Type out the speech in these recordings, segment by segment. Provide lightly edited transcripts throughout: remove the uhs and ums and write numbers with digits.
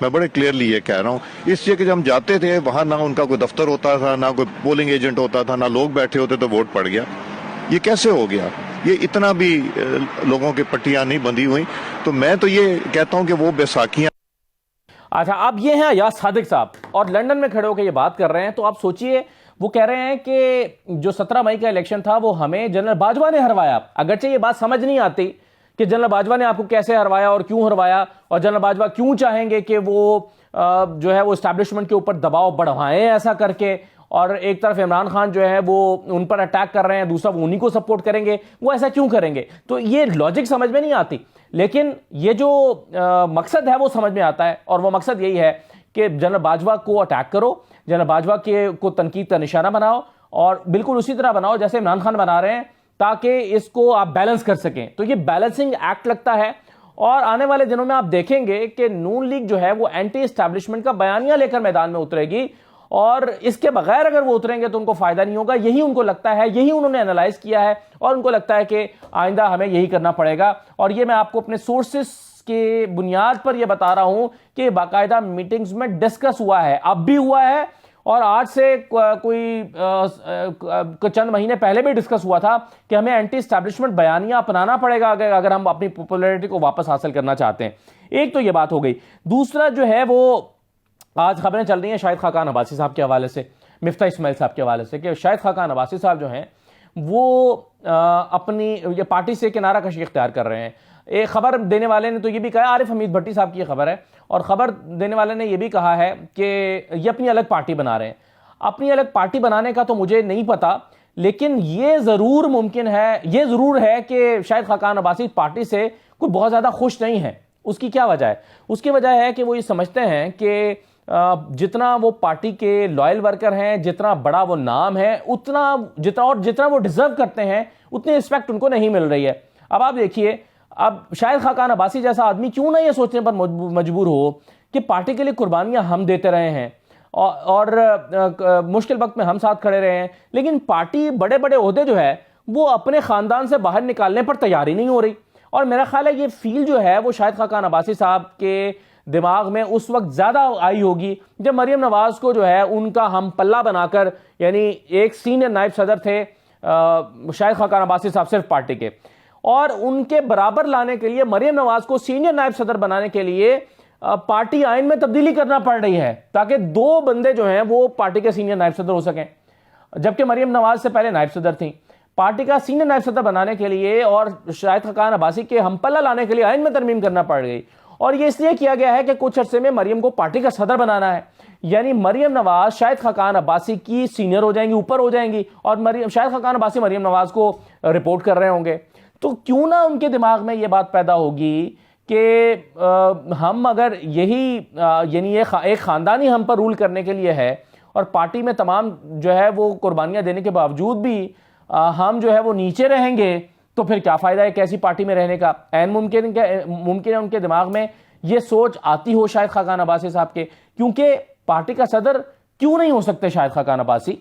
میں بڑے کلیئرلی یہ کہہ رہا ہوں. اس لیے کہ جب ہم جاتے تھے وہاں نہ ان کا کوئی دفتر ہوتا تھا، نہ کوئی پولنگ ایجنٹ ہوتا تھا، نہ لوگ بیٹھے ہوتے تو ووٹ پڑ گیا. یہ کیسے ہو گیا؟ یہ اتنا بھی لوگوں کی پٹیاں نہیں بندھی ہوئی. تو میں تو یہ کہتا ہوں کہ وہ بیساکھیاں. اچھا، اب یہ ہیں ایاز صادق صاحب اور لنڈن میں کھڑے ہو کے یہ بات کر رہے ہیں. تو آپ سوچئے، وہ کہہ رہے ہیں کہ جو 17 مئی کا الیکشن تھا وہ ہمیں جنرل باجوہ نے ہروایا. اگرچہ یہ بات سمجھ نہیں آتی کہ جنرل باجوہ نے آپ کو کیسے ہروایا اور کیوں ہروایا، اور جنرل باجوہ کیوں چاہیں گے کہ وہ جو ہے وہ اسٹیبلشمنٹ کے اوپر دباؤ بڑھوائیں ایسا کر کے، اور ایک طرف عمران خان جو ہے وہ ان پر اٹیک کر رہے ہیں، دوسرا وہ انہی کو سپورٹ کریں گے. وہ ایسا کیوں کریں گے؟ تو یہ لاجک سمجھ میں نہیں آتی. لیکن یہ جو مقصد ہے وہ سمجھ میں آتا ہے، اور وہ مقصد یہی ہے کہ جنرل باجوہ کو اٹیک کرو، جنرل باجوہ کو تنقید کا نشانہ بناؤ، اور بالکل اسی طرح بناؤ جیسے عمران خان بنا رہے ہیں، تاکہ اس کو آپ بیلنس کر سکیں. تو یہ بیلنسنگ ایکٹ لگتا ہے. اور آنے والے دنوں میں آپ دیکھیں گے کہ نون لیگ جو ہے وہ اینٹی اسٹیبلشمنٹ کا بیانیہ لے کر میدان میں اترے گی، اور اس کے بغیر اگر وہ اتریں گے تو ان کو فائدہ نہیں ہوگا. یہی ان کو لگتا ہے، یہی انہوں نے انالائز کیا ہے، اور ان کو لگتا ہے کہ آئندہ ہمیں یہی کرنا پڑے گا. اور یہ میں آپ کو اپنے سورسز کی بنیاد پر یہ بتا رہا ہوں کہ باقاعدہ میٹنگز میں ڈسکس ہوا ہے، اب بھی ہوا ہے، اور آج سے کوئی چند مہینے پہلے بھی ڈسکس ہوا تھا کہ ہمیں اینٹی اسٹیبلشمنٹ بیانیہ اپنانا پڑے گا اگر ہم اپنی پاپولیرٹی کو واپس حاصل کرنا چاہتے ہیں. ایک تو یہ بات ہو گئی. دوسرا جو ہے وہ آج خبریں چل رہی ہیں شاہد خاقان عباسی صاحب کے حوالے سے، مفتاح اسماعیل صاحب کے حوالے سے، کہ شاہد خاقان عباسی صاحب جو ہیں وہ اپنی یہ پارٹی سے کنارہ کشی اختیار کر رہے ہیں. ایک خبر دینے والے نے تو یہ بھی کہا، عارف حمید بھٹی صاحب کی یہ خبر ہے، اور خبر دینے والے نے یہ بھی کہا ہے کہ یہ اپنی الگ پارٹی بنا رہے ہیں. اپنی الگ پارٹی بنانے کا تو مجھے نہیں پتا، لیکن یہ ضرور ممکن ہے، یہ ضرور ہے کہ شاہد خاقان عباسی پارٹی سے کوئی بہت زیادہ خوش نہیں ہے. اس کی کیا وجہ ہے؟ اس کی وجہ ہے کہ وہ یہ سمجھتے ہیں کہ جتنا وہ پارٹی کے لائل ورکر ہیں، جتنا بڑا وہ نام ہے، جتنا وہ ڈیزرو کرتے ہیں، اتنی رسپیکٹ ان کو نہیں مل رہی ہے. اب آپ دیکھیے، اب شاہد خاقان عباسی جیسا آدمی کیوں نہ یہ سوچنے پر مجبور ہو کہ پارٹی کے لیے قربانیاں ہم دیتے رہے ہیں، اور مشکل وقت میں ہم ساتھ کھڑے رہے ہیں، لیکن پارٹی بڑے بڑے عہدے جو ہے وہ اپنے خاندان سے باہر نکالنے پر تیاری نہیں ہو رہی. اور میرا خیال ہے یہ فیل جو ہے وہ شاہد خاقان عباسی صاحب کے دماغ میں اس وقت زیادہ آئی ہوگی جب مریم نواز کو جو ہے ان کا ہم پلہ بنا کر، یعنی ایک سینئر نائب صدر تھے شاہد خاقان عباسی صاحب صرف پارٹی کے، اور ان کے برابر لانے کے لیے مریم نواز کو سینئر نائب صدر بنانے کے لیے پارٹی آئین میں تبدیلی کرنا پڑ رہی ہے، تاکہ دو بندے جو ہیں وہ پارٹی کے سینئر نائب صدر ہو سکیں، جبکہ مریم نواز سے پہلے نائب صدر تھیں. پارٹی کا سینئر نائب صدر بنانے کے لیے اور شاہد خاقان عباسی کے ہم پلہ لانے کے لیے آئین میں ترمیم کرنا پڑ گئی. اور یہ اس لیے کیا گیا ہے کہ کچھ عرصے میں مریم کو پارٹی کا صدر بنانا ہے، یعنی مریم نواز شاہد خاقان عباسی کی سینئر ہو جائیں گی، اوپر ہو جائیں گی، اور شاہد خاقان عباسی مریم نواز کو رپورٹ کر رہے ہوں گے. تو کیوں نہ ان کے دماغ میں یہ بات پیدا ہوگی کہ ہم اگر یہی یعنی ایک خاندانی ہم پر رول کرنے کے لیے ہے، اور پارٹی میں تمام جو ہے وہ قربانیاں دینے کے باوجود بھی ہم جو ہے وہ نیچے رہیں گے، تو پھر کیا فائدہ ہے ایسی پارٹی میں رہنے کا؟ عین ممکن ہے ان کے دماغ میں یہ سوچ آتی ہو شاہد خاقان عباسی صاحب کے، کیونکہ پارٹی کا صدر کیوں نہیں ہو سکتے شاہد خاقان عباسی،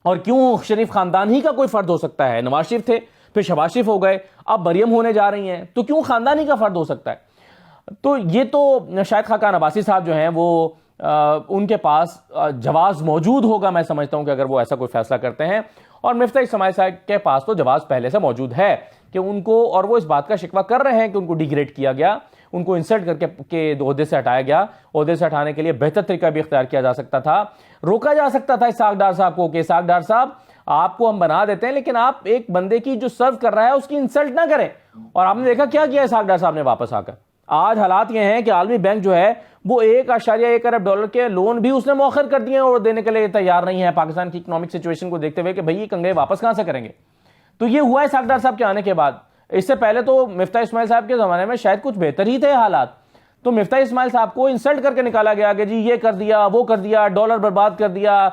اور کیوں شریف خاندان ہی کا کوئی فرد ہو سکتا ہے؟ نواز شریف تھے، پھر شہباز شریف ہو گئے، اب مریم ہونے جا رہی ہیں، تو کیوں خاندانی کا فرد ہو سکتا ہے؟ تو یہ تو شاہد خاقان عباسی صاحب جو ہیں وہ ان کے پاس جواز موجود ہوگا، میں سمجھتا ہوں کہ اگر وہ ایسا کوئی فیصلہ کرتے ہیں. اور مفتاح اسماعیل صاحب کے پاس تو جواز پہلے سے موجود ہے کہ ان کو، اور وہ اس بات کا شکوہ کر رہے ہیں کہ ان کو ڈیگریڈ کیا گیا، ان کو انسلٹ کر کے عہدے سے ہٹایا گیا. عہدے سے ہٹانے کے لیے بہتر طریقہ بھی اختیار کیا جا سکتا تھا، روکا جا سکتا تھا اسحاق ڈار صاحب کو کہ اسحاق ڈار صاحب آپ کو ہم بنا دیتے ہیں، لیکن آپ ایک بندے کی جو سرو کر رہا ہے اس کی انسلٹ نہ کریں. اور آپ نے دیکھا کیا کیا اسحاق ڈار صاحب نے واپس آ کر. آج حالات یہ ہیں کہ عالمی بینک جو ہے وہ $1.1 ارب کے لون بھی اس نے مؤخر کر دیے اور دینے کے لیے تیار نہیں ہے پاکستان کی اکنامک سچویشن کو دیکھتے ہوئے کہ بھئی یہ کنگے واپس کہاں سے کریں گے. تو یہ ہوا ہے اسحاق ڈار صاحب کے آنے کے بعد. اس سے پہلے تو مفتاح اسماعیل صاحب کے زمانے میں شاید کچھ بہتر ہی تھے حالات. تو مفتاح اسماعیل صاحب کو انسلٹ کر کے نکالا گیا کہ جی یہ کر دیا، وہ کر دیا، ڈالر برباد کر دیا،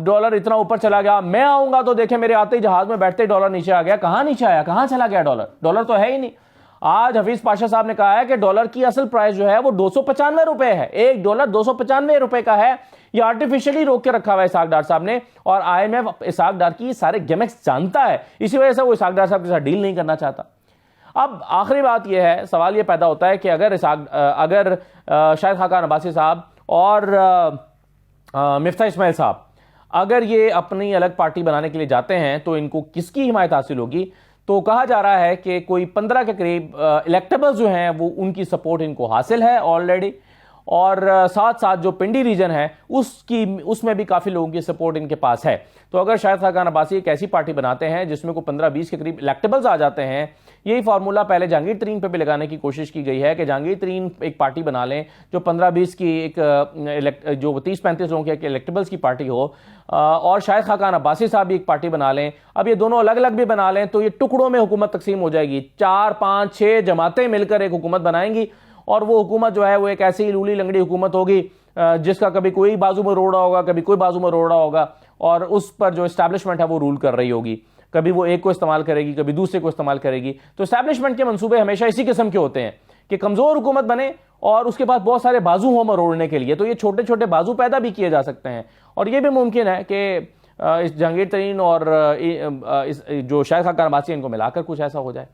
ڈالر اتنا اوپر چلا گیا، میں آؤں گا تو دیکھیں میرے آتے ہی جہاز میں بیٹھتے ڈالر نیچے آ گیا. کہاں نیچے آیا؟ کہاں چلا گیا ڈالر؟ ڈالر تو ہے ہی نہیں. آج حفیظ پاشا صاحب نے کہا ہے کہ ڈالر کی اصل پرائس جو ہے وہ $295 ہے. $1 $295 کا ہے. یہ آرٹیفیشلی روک کے رکھا ہوا ہے اسحاق ڈار صاحب نے، اور IMF اسحاق ڈار کی سارے گیمکس جانتا ہے، اسی وجہ سے وہ اسحاق ڈار صاحب کے ساتھ ڈیل نہیں کرنا چاہتا. اب آخری بات یہ ہے، سوال یہ پیدا ہوتا ہے کہ اگر شاہد خاقان عباسی صاحب اور مفتاح اسماعیل صاحب اگر یہ اپنی الگ پارٹی بنانے کے لیے جاتے ہیں تو ان کو کس کی حمایت حاصل ہوگی؟ تو کہا جا رہا ہے کہ کوئی 15 کے قریب الیکٹیبلز جو ہیں وہ ان کی سپورٹ ان کو حاصل ہے آلریڈی، اور ساتھ ساتھ جو پنڈی ریجن ہے اس میں بھی کافی لوگوں کی سپورٹ ان کے پاس ہے۔ تو اگر شاہد خاقان عباسی ایک ایسی پارٹی بناتے ہیں جس میں کوئی 15-20 کے قریب الیکٹیبلز آ جاتے ہیں، یہی فارمولہ پہلے جہانگیر ترین پہ بھی لگانے کی کوشش کی گئی ہے کہ جہانگیر ترین ایک پارٹی بنا لیں جو 15-20 کی ایک جو 30-35 لوگوں کے الیکٹیبلز کی پارٹی ہو، اور شاہد خاقان عباسی صاحب بھی ایک پارٹی بنا لیں۔ اب یہ دونوں الگ الگ بھی بنا لیں تو یہ ٹکڑوں میں حکومت تقسیم ہو جائے گی، 4-5-6 جماعتیں مل کر ایک حکومت بنائیں گی، اور وہ حکومت جو ہے وہ ایک ایسی لولی لنگڑی حکومت ہوگی جس کا کبھی کوئی بازو میں روڑا ہوگا، کبھی کوئی بازو میں روڑا ہوگا، اور اس پر جو اسٹیبلشمنٹ ہے وہ رول کر رہی ہوگی، کبھی وہ ایک کو استعمال کرے گی، کبھی دوسرے کو استعمال کرے گی۔ تو اسٹیبلشمنٹ کے منصوبے ہمیشہ اسی قسم کے ہوتے ہیں کہ کمزور حکومت بنے اور اس کے بعد بہت سارے بازو ہوں مروڑنے کے لیے، تو یہ چھوٹے چھوٹے بازو پیدا بھی کیے جا سکتے ہیں، اور یہ بھی ممکن ہے کہ اس جہانگیر ترین اور جو شاہد خاقان عباسی ان کو ملا کر کچھ ایسا ہو جائے،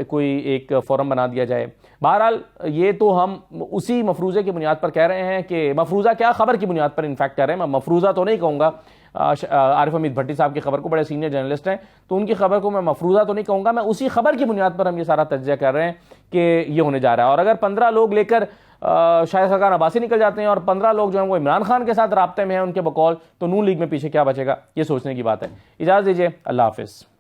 کوئی ایک فورم بنا دیا جائے۔ بہرحال یہ تو ہم اسی مفروضے کی بنیاد پر کہہ رہے ہیں کہ مفروضہ کیا، خبر کی بنیاد پر انفیکٹ کہہ رہے ہیں، میں مفروضہ تو نہیں کہوں گا، عارف حمید بھٹی صاحب کی خبر کو، بڑے سینئر جرنلسٹ ہیں تو ان کی خبر کو میں مفروضہ تو نہیں کہوں گا، میں اسی خبر کی بنیاد پر ہم یہ سارا تجزیہ کر رہے ہیں کہ یہ ہونے جا رہا ہے۔ اور اگر 15 لوگ لے کر شاہد خاقان عباسی نکل جاتے ہیں اور 15 لوگ جو ہیں وہ عمران خان کے ساتھ رابطے میں ہیں ان کے بقول، تو نون لیگ میں پیچھے کیا بچے گا، یہ سوچنے کی بات ہے۔ اجازت دیجیے، اللہ حافظ۔